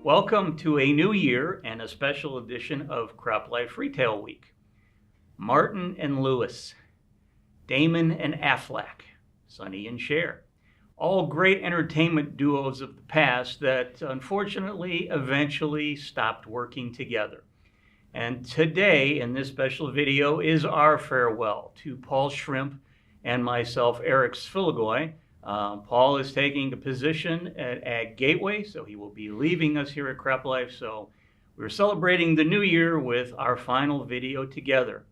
Welcome to a new year and a special edition of CropLife Retail Week. Martin and Lewis, Damon and Affleck, Sonny and Cher. All great entertainment duos of the past that unfortunately eventually stopped working together. And today in this special video is our farewell to Paul Schrimpf and myself, Eric Sfiligoj. Paul is taking a position at Ag Gateway, so he will be leaving us here at CropLife. So we're celebrating the new year with our final video together.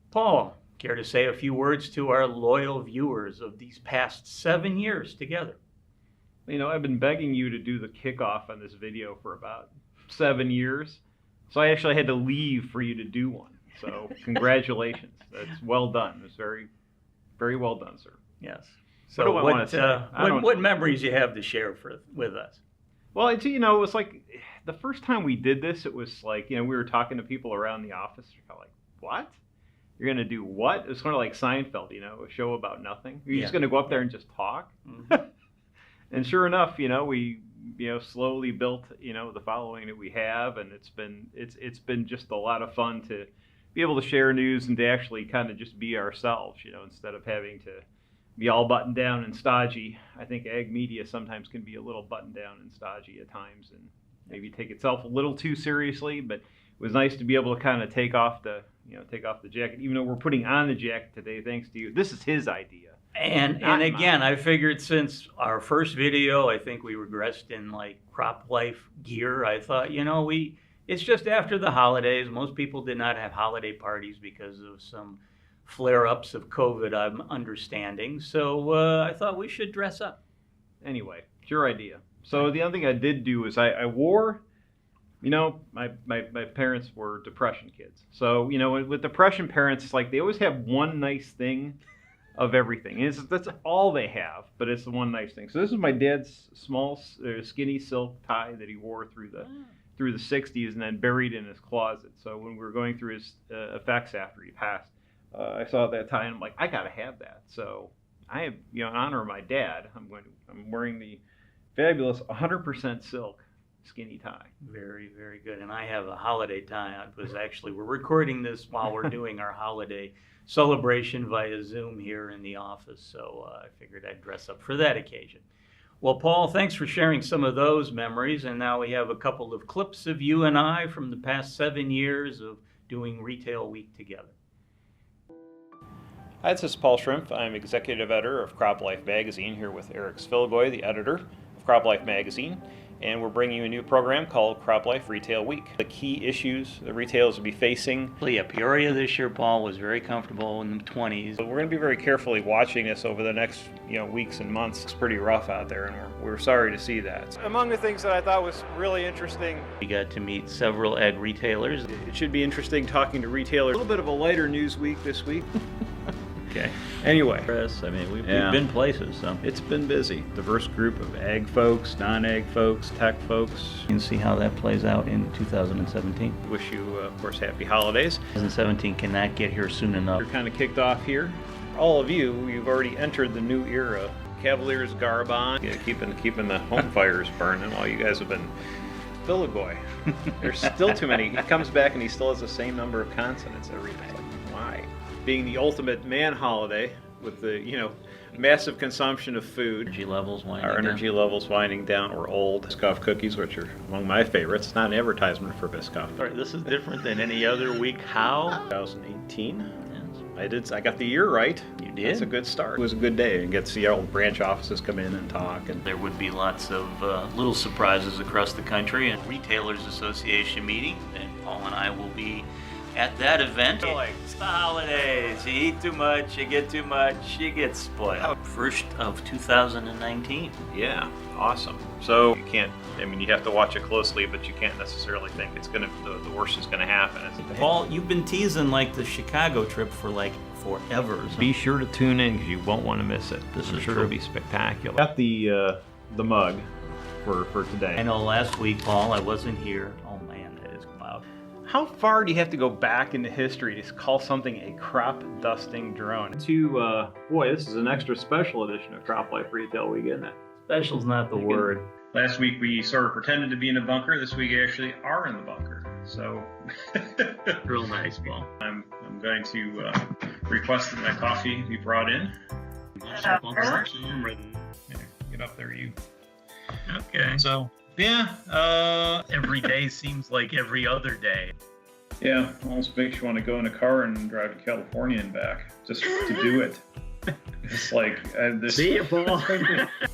Paul, care to say a few words to our loyal viewers of these past 7 years together? You know, I've been begging you to do the kickoff on this video for about 7 years. So I actually had to leave for you to do one. So congratulations. That's well done. It's very, very well done, sir. Yes. So what memories you have to share with us? Well, it was like the first time we did this, it was like, we were talking to people around the office. You're like, what? You're going to do what? It was sort of like Seinfeld, a show about nothing. You're just going to go up there and just talk. Mm-hmm. And sure enough, we slowly built, the following that we have. And it's been just a lot of fun to be able to share news and to actually kind of just be ourselves, instead of having to be all buttoned down and stodgy. I think ag media sometimes can be a little buttoned down and stodgy at times and maybe take itself a little too seriously, but it was nice to be able to kind of take off the jacket, even though we're putting on the jacket today thanks to you. This is his idea. And again, I figured since our first video, I think we were dressed in like CropLife gear. I thought, it's just after the holidays. Most people did not have holiday parties because of some flare-ups of COVID, I'm understanding. So I thought we should dress up. Anyway, it's your idea. So the other thing I did do is I wore, my parents were Depression kids. So, with Depression parents, it's like they always have one nice thing of everything. And that's all they have, but it's the one nice thing. So this is my dad's small, skinny silk tie that he wore through the 60s and then buried in his closet. So when we were going through his effects after he passed, I saw that tie and I'm like, I gotta have that. So I have, in honor of my dad, I'm wearing the fabulous 100% silk skinny tie. Very, very good. And I have a holiday tie. We're recording this while we're doing our holiday celebration via Zoom here in the office. So I figured I'd dress up for that occasion. Well, Paul, thanks for sharing some of those memories. And now we have a couple of clips of you and I from the past 7 years of doing Retail Week together. Hi, this is Paul Schrimpf. I'm executive editor of CropLife magazine here with Eric Sfiligoj, the editor of CropLife magazine, and we're bringing you a new program called CropLife Retail Week. The key issues the retailers will be facing. Yeah, Peoria this year, Paul, was very comfortable in the 20s. But we're going to be very carefully watching this over the next weeks and months. It's pretty rough out there, and we're sorry to see that. Among the things that I thought was really interesting, we got to meet several ag retailers. It should be interesting talking to retailers. A little bit of a lighter news week this week. Okay. Anyway, we've been places, so it's been busy. Diverse group of ag folks, non-ag folks, tech folks. You can see how that plays out in 2017. Wish you, of course, happy holidays. 2017 cannot get here soon enough. You're kind of kicked off here. All of you've already entered the new era. Cavaliers garb on, keeping the home fires burning while you guys have been Sfiligoj. There's still too many. He comes back and he still has the same number of consonants every day. Why? Being the ultimate man holiday with the, massive consumption of food. Our energy levels winding down. We're old. Biscoff cookies, which are among my favorites. It's not an advertisement for Biscoff. All right, this is different than any other week. How? 2018. Yes. I got the year right. You did? It's a good start. It was a good day. And get to see all the branch offices come in and talk. And there would be lots of little surprises across the country. And Retailers Association meeting. And Paul and I will be at that event. It's the holidays. You eat too much, you get too much, you get spoiled. First of 2019. Yeah, awesome. So you can't, you have to watch it closely, but you can't necessarily think the worst is gonna happen. Paul, you've been teasing like the Chicago trip for like forever. So be sure to tune in because you won't want to miss it. This is sure true. It'll be spectacular. Got the mug for today. I know last week, Paul, I wasn't here. Oh man, that is loud. How far do you have to go back into history to call something a crop dusting drone? Boy, this is an extra special edition of CropLife Retail Week, isn't it? Special's not the word. Last week we sort of pretended to be in a bunker. This week we actually are in the bunker. So Real nice, Paul. I'm going to request that my coffee be brought in. Yeah, Get up there, you. okay. So yeah, Every day seems like every other day. yeah, almost makes you want to go in a car and drive to California and back just to do it. It's like this. See you, Paul.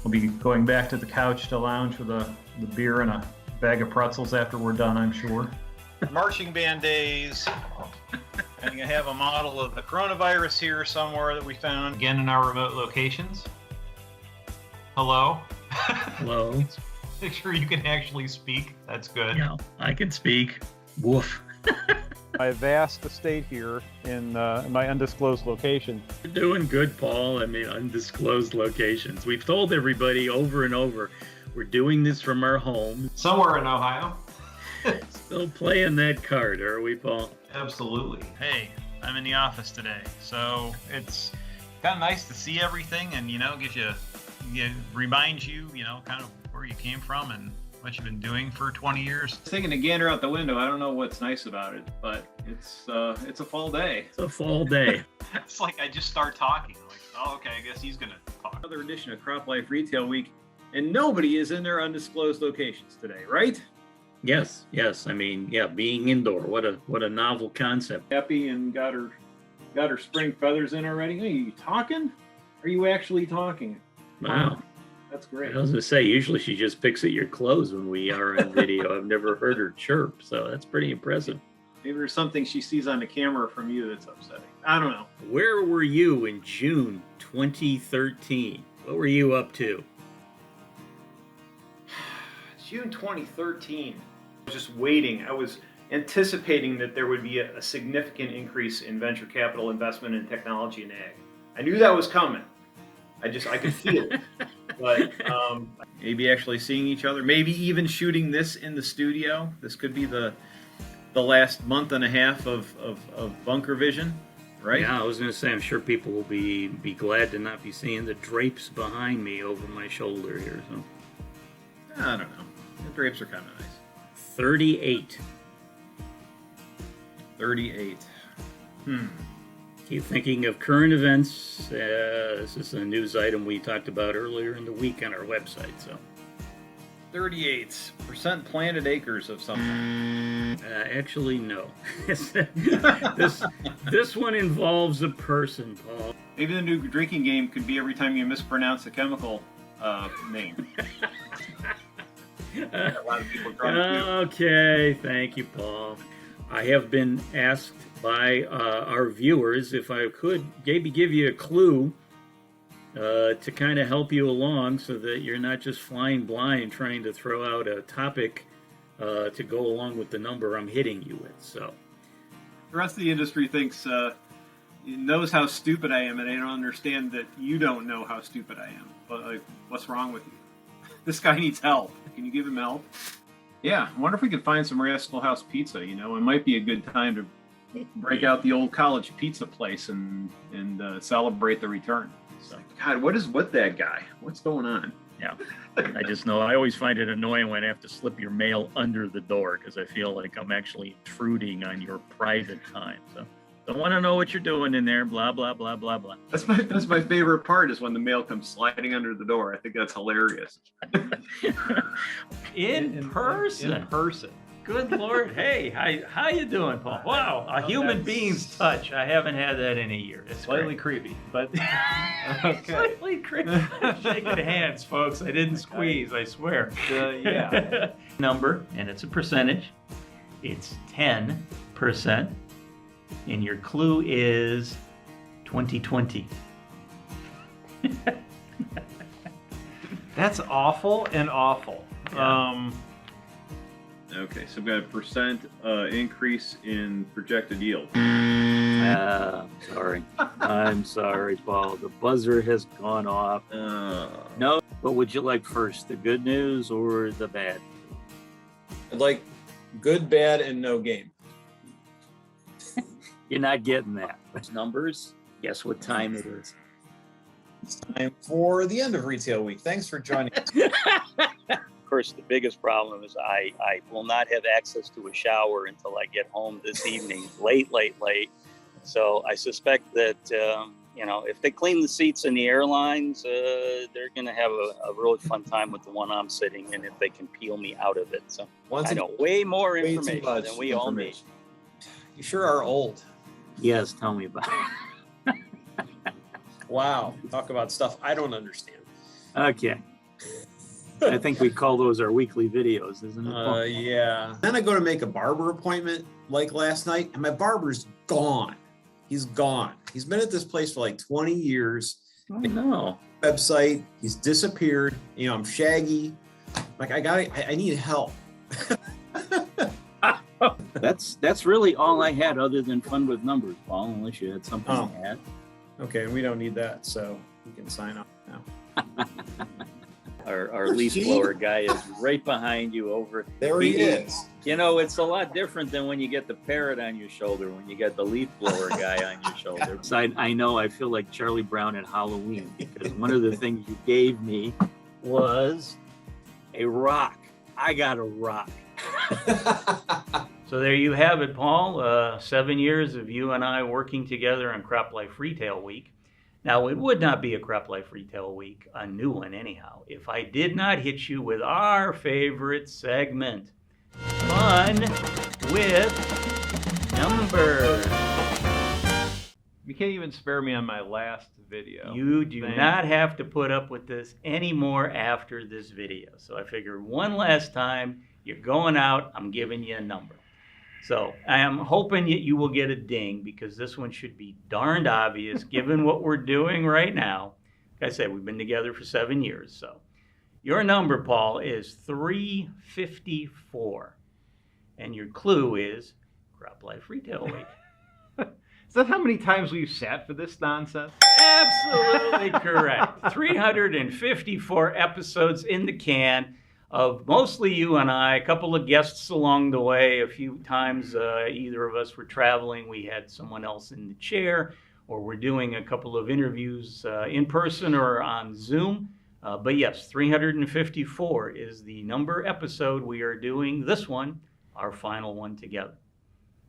We'll be going back to the couch to lounge with the beer and a bag of pretzels after we're done, I'm sure. Marching band days. And I have a model of the coronavirus here somewhere that we found. Again, in our remote locations. Hello. Hello. Make sure you can actually speak. That's good. Yeah, I can speak. Woof. My vast estate here in my undisclosed location. You're doing good, Paul. I mean, undisclosed locations. We've told everybody over and over, we're doing this from our home. Somewhere in Ohio. Still playing that card, are we, Paul? Absolutely. Hey, I'm in the office today, so it's kind of nice to see everything, and reminds you, kind of where you came from and what you've been doing for 20 years. Taking a gander out the window, I don't know what's nice about it, but it's a fall day. It's a fall day. It's like I just start talking. Like, oh, okay, I guess he's gonna talk. Another edition of CropLife Retail Week, and nobody is in their undisclosed locations today, right? Yes. I mean, yeah, being indoor. What a novel concept. Happy and got her spring feathers in already. Hey, are you talking? Are you actually talking? Wow. That's great. I was gonna say, usually she just picks at your clothes when we are on video. I've never heard her chirp, so that's pretty impressive. Maybe there's something she sees on the camera from you that's upsetting. I don't know. Where were you in June 2013? What were you up to? June 2013. I was just waiting. I was anticipating that there would be a significant increase in venture capital investment in technology and ag. I knew that was coming. I could feel it. But maybe actually seeing each other, maybe even shooting this in the studio. This could be the last month and a half of Bunker Vision, right? Yeah, I was going to say, I'm sure people will be glad to not be seeing the drapes behind me over my shoulder here. So I don't know. The drapes are kind of nice. 38. 38. Keep thinking of current events. This is a news item we talked about earlier in the week on our website. So 38% planted acres of something. Actually, no. this one involves a person, Paul. Maybe the new drinking game could be every time you mispronounce a chemical name. A lot of people Okay, thank you, Paul. I have been asked by our viewers if I could maybe give you a clue to kind of help you along so that you're not just flying blind trying to throw out a topic to go along with the number I'm hitting you with. So the rest of the industry thinks knows how stupid I am, and they don't understand that you don't know how stupid I am. But like, what's wrong with you? This guy needs help. Can you give him help? Yeah, I wonder if we could find some Rascal House pizza. It might be a good time to break out the old college pizza place and celebrate the return. It's like, God, what is with that guy? What's going on? yeah, I just know I always find it annoying when I have to slip your mail under the door because I feel like I'm actually intruding on your private time. So don't want to know what you're doing in there. Blah blah blah blah blah. That's my favorite part is when the mail comes sliding under the door. I think that's hilarious. In person. In person. Good Lord. Hey, how you doing, Paul? Wow, a human being's touch. I haven't had that in a year. It's Slightly great. creepy, but okay. Slightly creepy. Shaking hands, folks. I didn't squeeze, I swear. Yeah. Number, and it's a percentage. It's 10%. And your clue is 2020. That's awful and awful. Yeah. Okay, so we've got a percent increase in projected yield. Sorry. I'm sorry, Paul. The buzzer has gone off. No. What would you like first, the good news or the bad? I'd like good, bad, and no game. You're not getting that. Numbers, guess what time it is? It's time for the end of Retail Week. Thanks for joining us. course, the biggest problem is I will not have access to a shower until I get home this evening, late. So I suspect that, if they clean the seats in the airlines, they're going to have a really fun time with the one I'm sitting in if they can peel me out of it. So I know way more information than we all need. You sure are old. Yes, tell me about it. Wow. Talk about stuff I don't understand. Okay. I think we call those our weekly videos, isn't it? Yeah. Then I go to make a barber appointment like last night, and my barber's gone. He's gone. He's been at this place for like 20 years. Oh, no. Website. He's disappeared. I'm shaggy. Like I need help. That's really all I had other than fun with numbers, Paul, unless you had something to add. Okay, we don't need that, so we can sign off now. Our leaf blower guy is right behind you over. There he is. It's a lot different than when you get the parrot on your shoulder, when you get the leaf blower guy on your shoulder. So I know I feel like Charlie Brown at Halloween, because one of the things you gave me was a rock. I got a rock. So there you have it, Paul. 7 years of you and I working together on CropLife Retail Week. Now, it would not be a CropLife Retail Week, a new one anyhow, if I did not hit you with our favorite segment, Fun with Numbers. You can't even spare me on my last video. You do not have to put up with this anymore after this video. So I figured one last time, you're going out, I'm giving you a number. So I am hoping that you will get a ding, because this one should be darned obvious given what we're doing right now. Like I said, we've been together for 7 years. So your number, Paul, is 354. And your clue is CropLife Retail Week. Is that how many times we've sat for this nonsense? Absolutely correct. 354 episodes in the can. Of mostly you and I, a couple of guests along the way. A few times either of us were traveling, we had someone else in the chair, or we're doing a couple of interviews in person or on Zoom. But yes, 354 is the number episode we are doing this one, our final one together.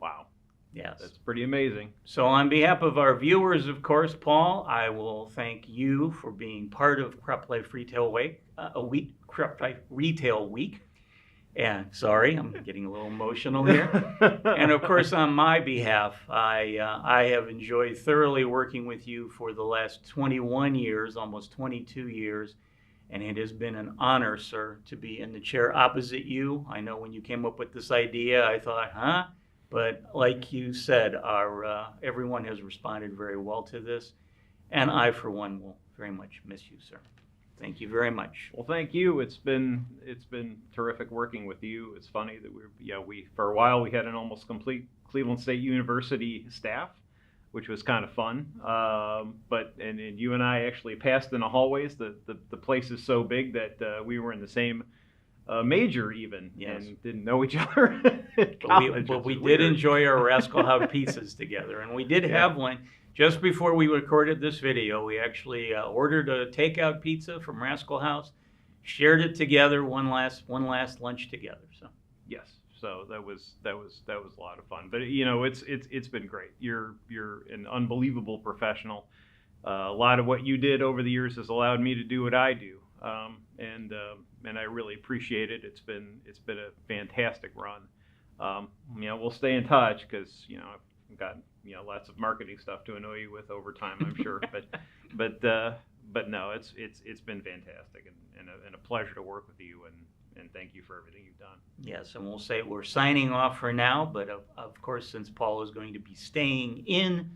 Wow. Yes. That's pretty amazing. So on behalf of our viewers, of course, Paul, I will thank you for being part of CropLife Retail Week, CropLife Retail Week. And sorry, I'm getting a little emotional here. And of course, on my behalf, I have enjoyed thoroughly working with you for the last 21 years, almost 22 years. And it has been an honor, sir, to be in the chair opposite you. I know when you came up with this idea, I thought, huh? But like you said, everyone has responded very well to this. And I, for one, will very much miss you, sir. Thank you very much. Well, thank you. It's been terrific working with you. It's funny that we for a while we had an almost complete Cleveland State University staff, which was kind of fun. But you and I actually passed in the hallways. The place is so big that we were in the same major even, yes, and didn't know each other. But we did enjoy our Rascal House pizzas together, and we did have one. Just before we recorded this video, we actually ordered a takeout pizza from Rascal House, shared it together, one last lunch together. So yes, so that was a lot of fun. But it's been great. You're an unbelievable professional. A lot of what you did over the years has allowed me to do what I do, and I really appreciate it. It's been a fantastic run. We'll stay in touch because I've got lots of marketing stuff to annoy you with over time, I'm sure. but no, it's been fantastic and a pleasure to work with you, and thank you for everything you've done. Yes, and we'll say we're signing off for now, but of course, since Paul is going to be staying in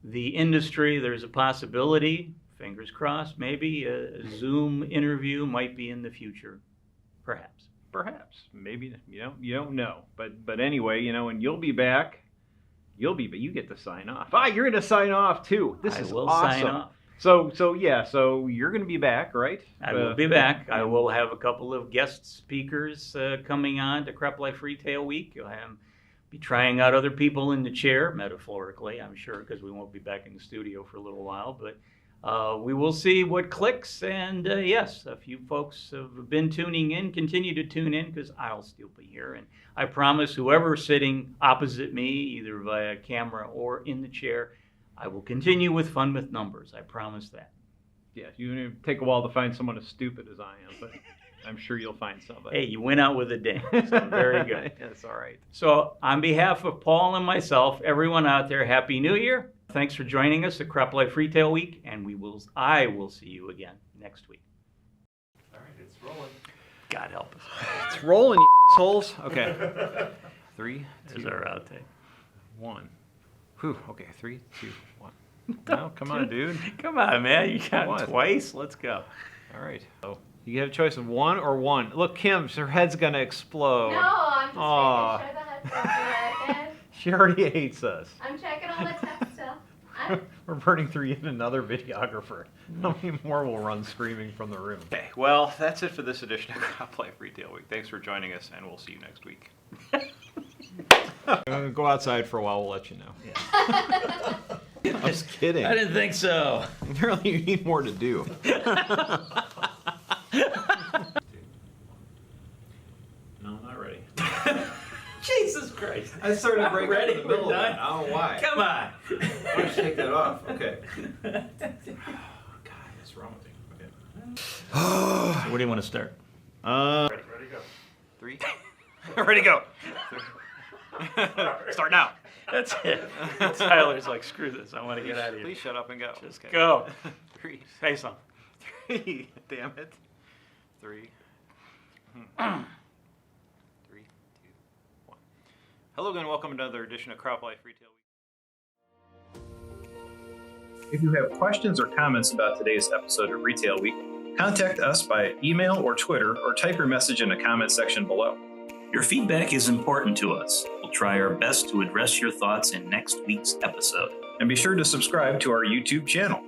the industry, there's a possibility, fingers crossed, maybe a Zoom interview might be in the future, perhaps. Maybe you don't know, but anyway, and you'll be back. You get to sign off. You're going to sign off too. This is awesome. Sign off. So you're going to be back, right? I will be back. I will have a couple of guest speakers coming on to CropLife Retail Week. You'll be trying out other people in the chair, metaphorically, I'm sure, because we won't be back in the studio for a little while. But We will see what clicks. And yes, a few folks have been tuning in. Continue to tune in because I'll still be here. And I promise whoever's sitting opposite me, either via camera or in the chair, I will continue with Fun with Numbers. I promise that. Yeah, you take a while to find someone as stupid as I am, but I'm sure you'll find somebody. Hey, you went out with a ding. So very good. That's all right. So on behalf of Paul and myself, everyone out there, Happy New Year. Thanks for joining us at CropLife Retail Week, and I will see you again next week. All right, it's rolling. God help us. It's rolling, you assholes. Okay. 3, 2, There's our outtake. 1. Whew. Okay, 3, 2, 1. No, come on, dude. Come on, man. You got What? twice. Let's go. All right. So you have a choice of 1 or 1. Look, Kim, her head's gonna explode. No, I'm just Aw. making sure the headphones are working. She already hates us. I'm checking all the text still. We're burning through yet another videographer. How many more will run screaming from the room? Okay, well, that's it for this edition of CropLife Retail Week. Thanks for joining us, and we'll see you next week. Go outside for a while. We'll let you know. I'm just kidding. I didn't think so. Apparently, you need more to do. No, I'm not ready. Jesus Christ. I started I'm breaking ready. in the middle We're of it. done. I don't know why. Come on. Why don't you take that off? Okay. Oh, God, what's wrong with you? Okay. Where do you want to start? Ready, go. 3. Ready to go. Start now. That's it. Tyler's like, screw this. I want to get out of here. Please shut up and go. Just Okay. go. 3. Say something. 3. Damn it. 3. 3, 2, 1. Hello again. Welcome to another edition of CropLife Retail Week. If you have questions or comments about today's episode of Retail Week, contact us by email or Twitter, or type your message in the comment section below. Your feedback is important to us. We'll try our best to address your thoughts in next week's episode. And be sure to subscribe to our YouTube channel.